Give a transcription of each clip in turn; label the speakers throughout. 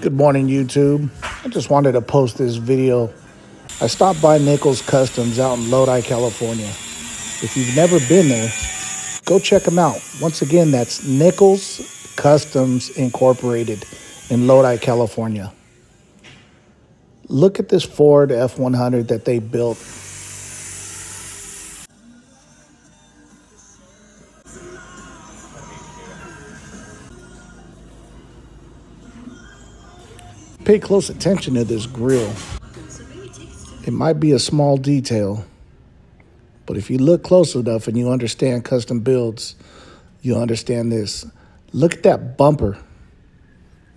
Speaker 1: Good morning, YouTube. I just wanted to post this video. I stopped by Nichols Customs out in Lodi, California. If you've never been there, go check them out. Once again, that's Nichols Customs Incorporated in Lodi, California. Look at this Ford F-100 that they built. Pay close attention to this grille. It might be a small detail, but if you look close enough and you understand custom builds, you'll understand this. Look at that bumper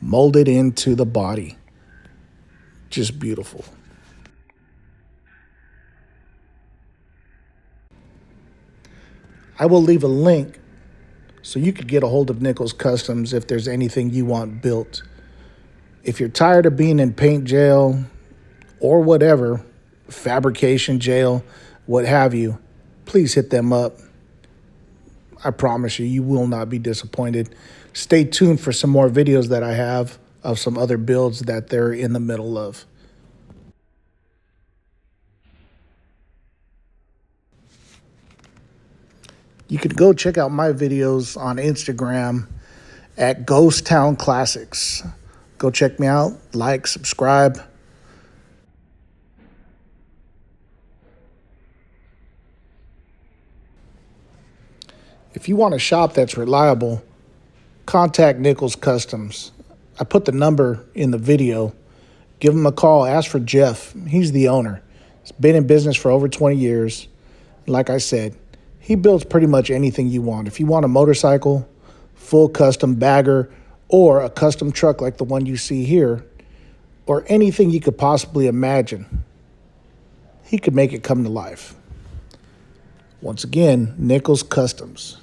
Speaker 1: molded into the body. Just beautiful. I will leave a link so you could get a hold of Nichols Customs if there's anything you want built. If you're tired of being in paint jail or whatever, fabrication jail, what have you, please hit them up. I promise you, you will not be disappointed. Stay tuned for some more videos that I have of some other builds that they're in the middle of. You can go check out my videos on Instagram at Ghost Town Classics. Go check me out, like, subscribe. If you want a shop that's reliable, contact Nichols Customs. I put the number in the video. Give him a call. Ask for Jeff. He's the owner. He's been in business for over 20 years. Like I said, he builds pretty much anything you want. If you want a motorcycle, full custom bagger, or a custom truck like the one you see here, or anything you could possibly imagine, he could make it come to life. Once again, Nichols Customs.